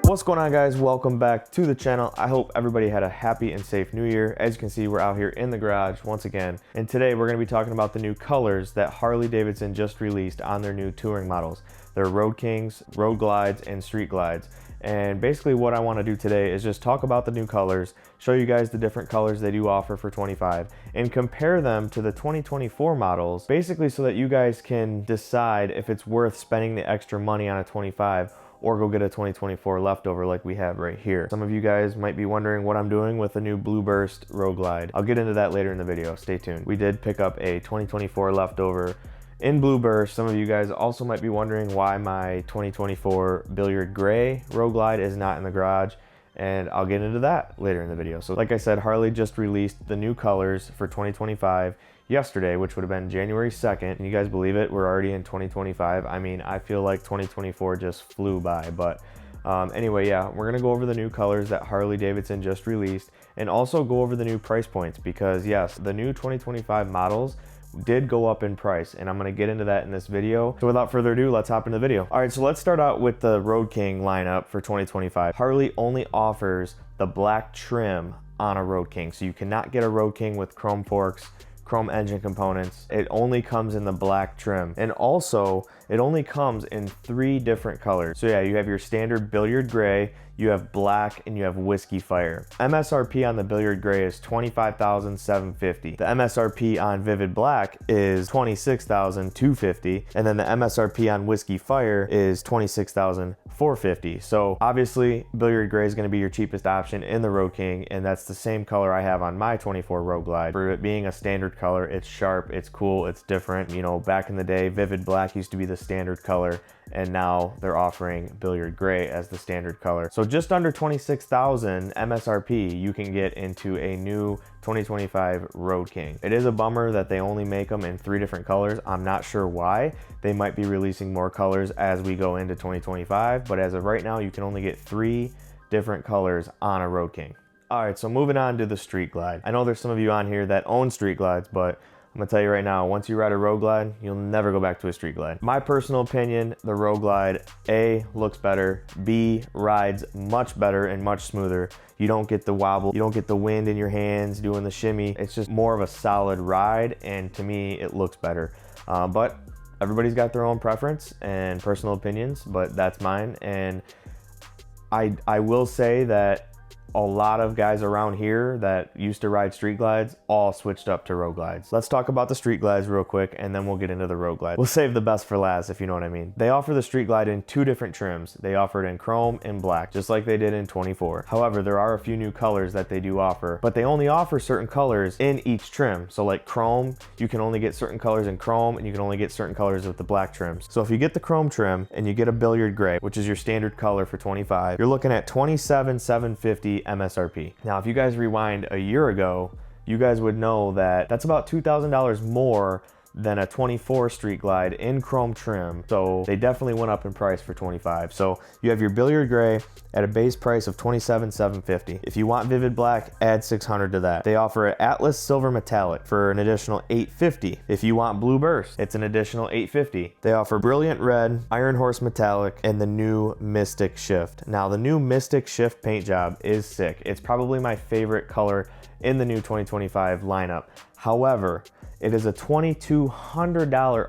What's going on, guys? Welcome back to the channel. I hope everybody had a happy and safe new year. As you can see, we're out here in the garage once again, and today we're going to be talking about the new colors that Harley-Davidson just released on their new touring models. They're Road Kings, Road Glides, and Street Glides. And basically what I want to do today is just talk about the new colors, show you guys the different colors they do offer for 25, and compare them to the 2024 models, basically so that you guys can decide if it's worth spending the extra money on a 25 or go get a 2024 leftover like we have right here. Some of you guys might be wondering what I'm doing with the new Blue Burst Road Glide. I'll get into that later in the video, stay tuned. We did pick up a 2024 leftover in Blue Burst. Some of you guys also might be wondering why my 2024 Billiard Gray Road Glide is not in the garage, and I'll get into that later in the video. So like I said, Harley just released the new colors for 2025 yesterday, which would have been January 2nd. Can you guys believe it? We're already in 2025. I mean, I feel like 2024 just flew by, but anyway, yeah, we're gonna go over the new colors that Harley-Davidson just released and also go over the new price points, because yes, the new 2025 models did go up in price, and I'm going to get into that in this video. So without further ado, let's hop into the video. All right, so let's start out with the Road King lineup for 2025. Harley only offers the black trim on a Road King, so you cannot get a Road King with chrome forks, chrome engine components. It only comes in the black trim, and also it only comes in 3 different colors. So yeah, you have your standard Billiard Gray, you have black, and you have Whiskey Fire. MSRP on the Billiard Gray is $25,750. The MSRP on Vivid Black is $26,250, and then the MSRP on Whiskey Fire is $26,450. So obviously Billiard Gray is going to be your cheapest option in the Road King, and that's the same color I have on my 24 Road Glide. For it being a standard color, it's sharp, it's cool, it's different. You know, back in the day, Vivid Black used to be the standard color, and now they're offering Billiard Gray as the standard color. So just under 26,000 MSRP, you can get into a new 2025 Road King. It is a bummer that they only make them in 3 different colors. I'm not sure why. They might be releasing more colors as we go into 2025, but as of right now, you can only get 3 different colors on a Road King. All right, so moving on to the Street Glide. I know there's some of you on here that own Street Glides, but I'm gonna tell you right now, once you ride a Road Glide, you'll never go back to a Street Glide. My personal opinion, the Road Glide, A, looks better, B, rides much better and much smoother. You don't get the wobble, you don't get the wind in your hands doing the shimmy. It's just more of a solid ride, and to me, it looks better. But everybody's got their own preference and personal opinions, but that's mine. And I will say that a lot of guys around here that used to ride Street Glides all switched up to Road Glides. Let's talk about the Street Glides real quick, and then we'll get into the Road Glide. We'll save the best for last, if you know what I mean. They offer the Street Glide in 2 different trims. They offer it in chrome and black, just like they did in 24. However, there are a few new colors that they do offer, but they only offer certain colors in each trim. So like chrome, you can only get certain colors in chrome, and you can only get certain colors with the black trims. So if you get the chrome trim and you get a Billiard Gray, which is your standard color for 25, you're looking at $27,750 MSRP. Now, if you guys rewind a year ago, you guys would know that that's about $2,000 more than a 24 Street Glide in chrome trim. So they definitely went up in price for 25. So you have your Billiard Gray at a base price of $27,750. If you want Vivid Black, add $600 to that. They offer an Atlas Silver Metallic for an additional $850. If you want Blue Burst, it's an additional $850. They offer Brilliant Red, Iron Horse Metallic, and the new Mystic Shift. Now, the new Mystic Shift paint job is sick. It's probably my favorite color in the new 2025 lineup. However, it is a $2,200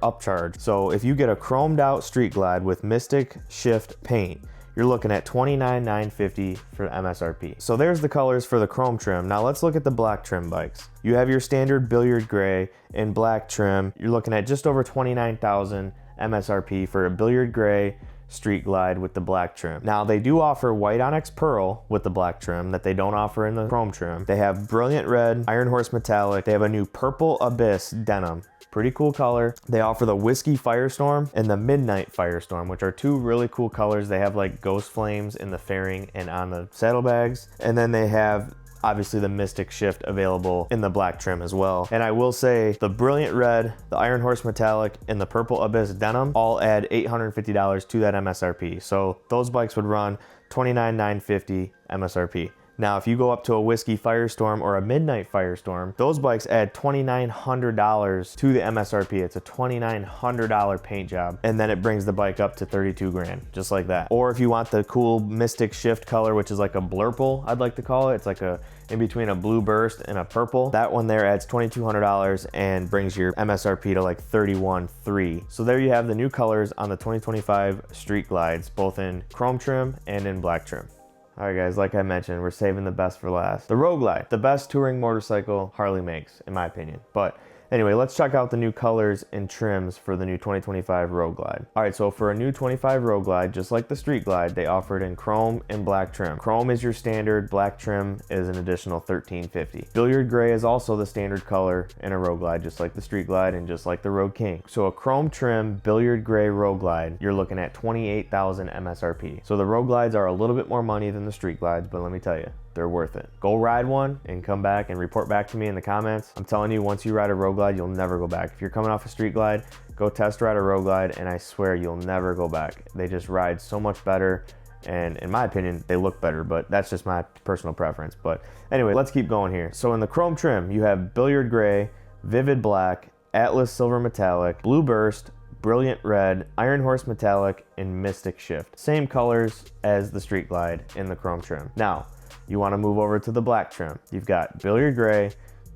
upcharge. So if you get a chromed out Street Glide with Mystic Shift paint, you're looking at $29,950 for MSRP. So there's the colors for the chrome trim. Now let's look at the black trim bikes. You have your standard Billiard Gray in black trim. You're looking at just over $29,000 MSRP for a Billiard Gray Street Glide with the black trim. Now they do offer white onyx pearl with the black trim that they don't offer in the chrome trim. They have Brilliant Red, Iron Horse Metallic. They have a new Purple Abyss denim. Pretty cool color. They offer the Whiskey Firestorm and the Midnight Firestorm, which are 2 really cool colors. They have like ghost flames in the fairing and on the saddlebags. And then they have obviously the Mystic Shift available in the black trim as well. And I will say the Brilliant Red, the Iron Horse Metallic, and the Purple Abyss denim all add $850 to that MSRP. So those bikes would run $29,950 MSRP. Now, if you go up to a Whiskey Firestorm or a Midnight Firestorm, those bikes add $2,900 to the MSRP. It's a $2,900 paint job, and then it brings the bike up to 32 grand, just like that. Or if you want the cool Mystic Shift color, which is like a blurple, I'd like to call it. It's like a in between a blue burst and a purple. That one there adds $2,200 and brings your MSRP to like 31.3. So there you have the new colors on the 2025 Street Glides, both in chrome trim and in black trim. All right guys, like I mentioned, we're saving the best for last. The Road Glide, the best touring motorcycle Harley makes, in my opinion. But anyway, let's check out the new colors and trims for the new 2025 Road Glide. All right, so for a new 25 Road Glide, just like the Street Glide, they offer it in chrome and black trim. Chrome is your standard, black trim is an additional $1,350. Billiard gray is also the standard color in a Road Glide, just like the Street Glide and just like the Road King. So a chrome trim, billiard gray Road Glide, you're looking at $28,000 MSRP. So the Road Glides are a little bit more money than the Street Glides, but let me tell you, they're worth it. Go ride one and come back and report back to me in the comments. I'm telling you, once you ride a Road Glide, you'll never go back. If you're coming off a Street Glide, go test ride a Road Glide, and I swear you'll never go back. They just ride so much better, and in my opinion, they look better, but that's just my personal preference. But anyway, let's keep going here. So in the chrome trim, you have billiard gray, vivid black, Atlas silver metallic, blue burst, brilliant red, iron horse metallic, and mystic shift. Same colors as the Street Glide in the chrome trim. Now, you want to move over to the black trim. You've got billiard gray,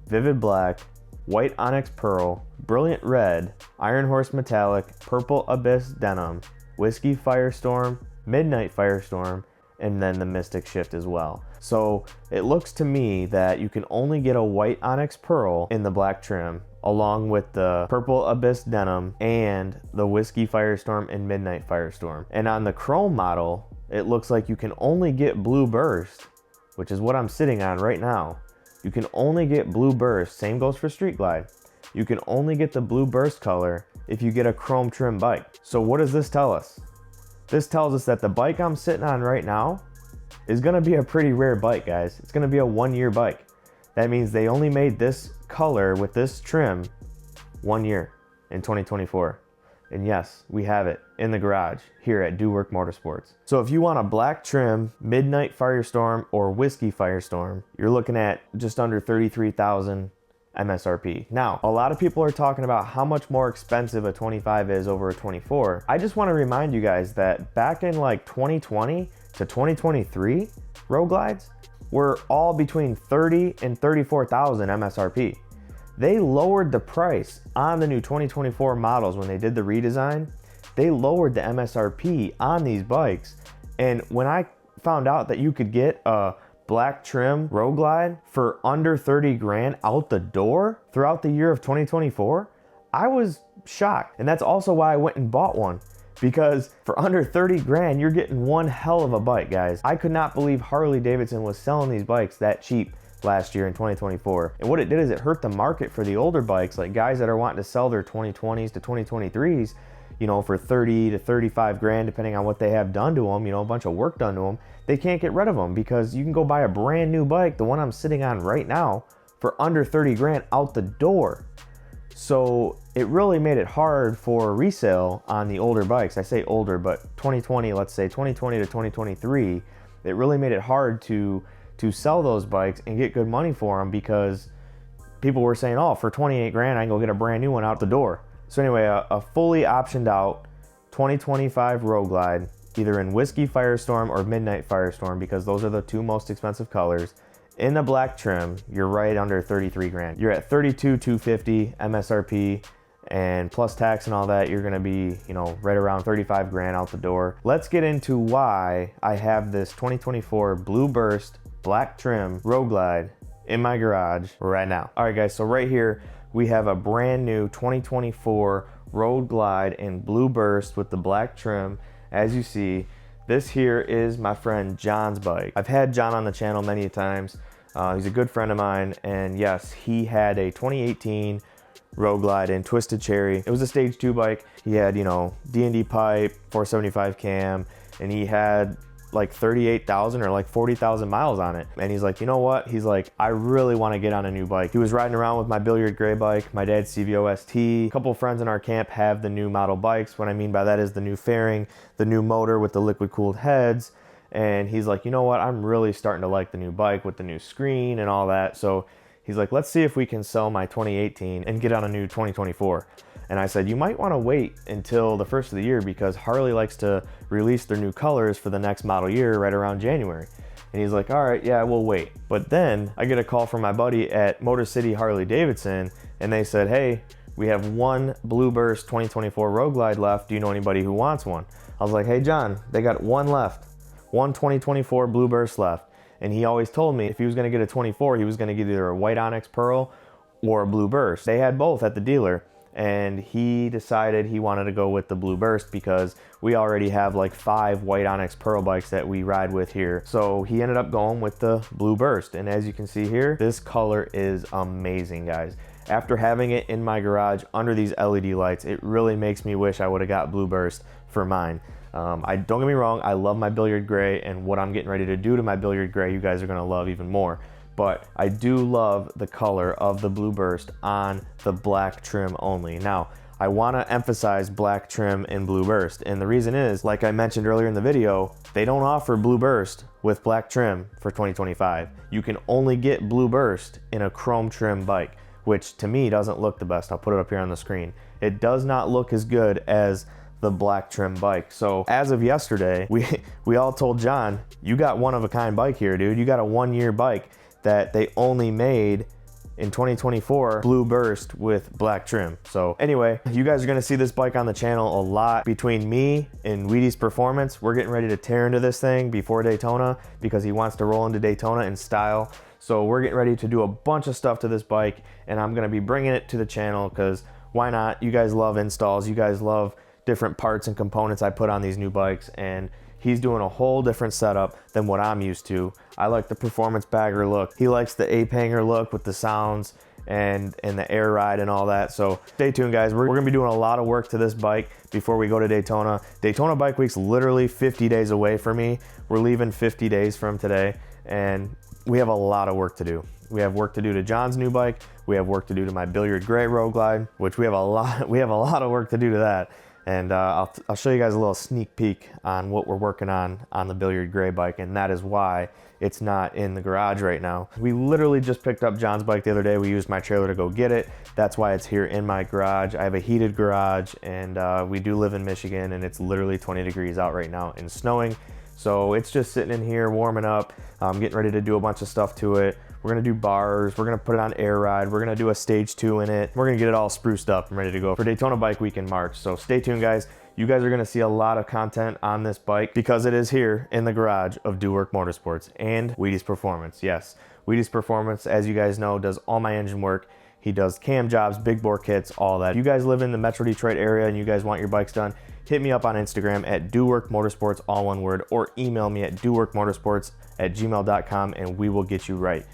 vivid black, white onyx pearl, brilliant red, iron horse metallic, purple abyss denim, Whiskey Firestorm, Midnight Firestorm, and then the mystic shift as well. So it looks to me that you can only get a white onyx pearl in the black trim, along with the purple abyss denim and the Whiskey Firestorm and Midnight Firestorm. And on the chrome model, it looks like you can only get blue burst, which is what I'm sitting on right now. You can only get blue burst. Same goes for Street Glide. You can only get the blue burst color if you get a chrome trim bike. So what does this tell us? This tells us that the bike I'm sitting on right now is gonna be a pretty rare bike, guys. It's gonna be a 1-year bike. That means they only made this color with this trim 1 year in 2024. And yes, we have it in the garage here at DOOWORK Motorsports. So if you want a black trim, Midnight Firestorm or Whiskey Firestorm, you're looking at just under 33,000 MSRP. Now, a lot of people are talking about how much more expensive a 25 is over a 24. I just want to remind you guys that back in like 2020 to 2023, Road Glides were all between 30 and 34,000 MSRP. They lowered the price on the new 2024 models when they did the redesign. They lowered the MSRP on these bikes. And when I found out that you could get a black trim Road Glide for under 30 grand out the door throughout the year of 2024, I was shocked. And that's also why I went and bought one, because for under 30 grand, you're getting one hell of a bike, guys. I could not believe Harley-Davidson was selling these bikes that cheap last year in 2024. And what it did is it hurt the market for the older bikes, like guys that are wanting to sell their 2020s to 2023s, you know, for 30 to 35 grand, depending on what they have done to them, you know, a bunch of work done to them. They can't get rid of them because you can go buy a brand new bike, the one I'm sitting on right now, for under 30 grand out the door. So it really made it hard for resale on the older bikes. I say older, but 2020, let's say 2020 to 2023, it really made it hard to sell those bikes and get good money for them, because people were saying, oh, for 28 grand, I can go get a brand new one out the door. So anyway, a fully optioned out 2025 Road Glide, either in Whiskey Firestorm or Midnight Firestorm, because those are the two most expensive colors. In the black trim, you're right under 33 grand. You're at 32,250 MSRP, and plus tax and all that, you're gonna be, you know, right around 35 grand out the door. Let's get into why I have this 2024 Blue Burst black trim Road Glide in my garage right now. All right, guys, so right here, we have a brand new 2024 Road Glide in Blue Burst with the black trim. As you see, this here is my friend John's bike. I've had John on the channel many times. He's a good friend of mine, and yes, he had a 2018 Road Glide in Twisted Cherry. It was a stage 2 bike. He had, you know, D&D pipe, 475 cam, and he had like 38,000 or like 40,000 miles on it. And he's like, you know what? He's like, I really want to get on a new bike. He was riding around with my billiard gray bike, my dad's CVO ST. A couple of friends in our camp have the new model bikes. What I mean by that is the new fairing, the new motor with the liquid cooled heads. and he's like, you know what, I'm really starting to like the new bike with the new screen and all that. So he's like, let's see if we can sell my 2018 and get on a new 2024. And I said, you might want to wait until the first of the year because Harley likes to release their new colors for the next model year right around January. And he's like, all right, yeah, we'll wait. But then I get a call from my buddy at Motor City Harley-Davidson, and they said, hey, we have one Blue Burst 2024 Road Glide left. Do you know anybody who wants one? I was like, hey, John, they got one left. One 2024 Blue Burst left. And he always told me if he was going to get a 24, he was going to get either a white Onyx Pearl or a Blue Burst. They had both at the dealer, and he decided he wanted to go with the Blue Burst because we already have like 5 white Onyx Pearl bikes that we ride with here. So he ended up going with the Blue Burst. And as you can see here, this color is amazing, guys. After having it in my garage under these LED lights, it really makes me wish I would have got Blue Burst for mine. Don't get me wrong, I love my billiard gray, and what I'm getting ready to do to my billiard gray, you guys are gonna love even more. But I do love the color of the Blue Burst on the black trim only. Now, I wanna emphasize black trim in Blue Burst, and the reason is, like I mentioned earlier in the video, they don't offer Blue Burst with black trim for 2025. You can only get Blue Burst in a chrome trim bike, which to me doesn't look the best. I'll put it up here on the screen. It does not look as good as the black trim bike. So as of yesterday, we all told John, you got one of a kind bike here, dude. You got a 1-year bike that they only made in 2024 Blue Burst with black trim. So anyway, you guys are gonna see this bike on the channel a lot. Between me and Wheaties Performance, we're getting ready to tear into this thing before Daytona because he wants to roll into Daytona in style. So we're getting ready to do a bunch of stuff to this bike, and I'm gonna be bringing it to the channel because why not? You guys love installs, you guys love different parts and components I put on these new bikes, and he's doing a whole different setup than what I'm used to. I like the performance bagger look. He likes the ape hanger look with the sounds and the air ride and all that. So stay tuned, guys. We're gonna be doing a lot of work to this bike before we go to Daytona. Daytona Bike Week's literally 50 days away from me. We're leaving 50 days from today, and we have a lot of work to do. We have work to do to John's new bike. We have work to do to my Billiard Gray Road Glide, which we have a lot of work to do to that. And I'll show you guys a little sneak peek on what we're working on the Billiard Gray bike, and that is why it's not in the garage right now. We literally just picked up John's bike the other day. We used my trailer to go get it. That's why it's here in my garage. I have a heated garage, and we do live in Michigan, and it's literally 20 degrees out right now and snowing. So it's just sitting in here warming up. I'm getting ready to do a bunch of stuff to it. We're gonna do bars, we're gonna put it on air ride, we're gonna do a stage 2 in it. We're gonna get it all spruced up and ready to go for Daytona Bike Week in March. So stay tuned, guys. You guys are gonna see a lot of content on this bike because it is here in the garage of DOOWORK Motorsports and Wheaties Performance. Yes, Wheaties Performance, as you guys know, does all my engine work. He does cam jobs, big bore kits, all that. If you guys live in the Metro Detroit area and you guys want your bikes done, hit me up on Instagram at DOOWORK Motorsports, all one word, or email me at doworkmotorsports@gmail.com and we will get you right.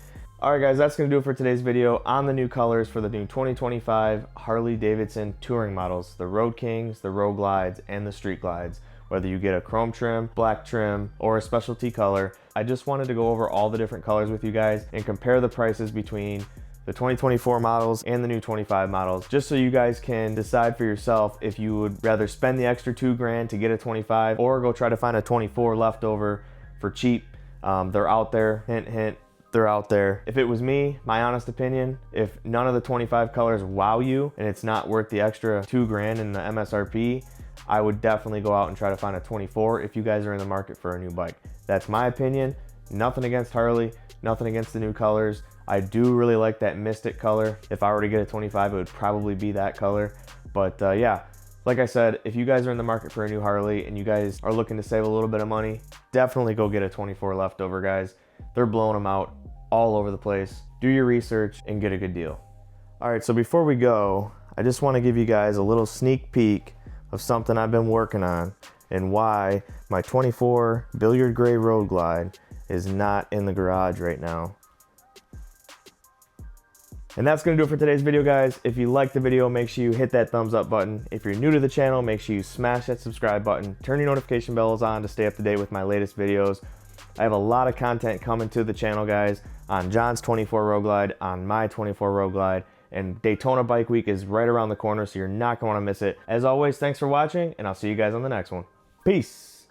All right, guys, that's gonna do it for today's video on the new colors for the new 2025 Harley-Davidson touring models, the Road Kings, the Road Glides, and the Street Glides. Whether you get a chrome trim, black trim, or a specialty color, I just wanted to go over all the different colors with you guys and compare the prices between the 2024 models and the new 25 models, just so you guys can decide for yourself if you would rather spend the extra $2 grand to get a 25 or go try to find a 24 leftover for cheap. They're out there, hint, hint. They're out there. If it was me, my honest opinion, if none of the 25 colors wow you and it's not worth the extra $2 grand in the MSRP, I would definitely go out and try to find a 24 if you guys are in the market for a new bike. That's my opinion. Nothing against Harley, nothing against the new colors. I do really like that Mystic color. If I were to get a 25, it would probably be that color. But yeah, like I said, if you guys are in the market for a new Harley and you guys are looking to save a little bit of money, definitely go get a 24 leftover, guys. They're blowing them out all over the place. Do your research and get a good deal. All right, so before we go, I just want to give you guys a little sneak peek of something I've been working on and why my 24 Billiard Gray Road Glide is not in the garage right now. And that's gonna do it for today's video, guys. If you liked the video, make sure you hit that thumbs up button. If you're new to the channel, make sure you smash that subscribe button. Turn your notification bells on to stay up to date with my latest videos. I have a lot of content coming to the channel, guys, on John's 24 Road Glide, on my 24 Road Glide, and Daytona Bike Week is right around the corner, so you're not gonna wanna miss it. As always, thanks for watching, and I'll see you guys on the next one. Peace.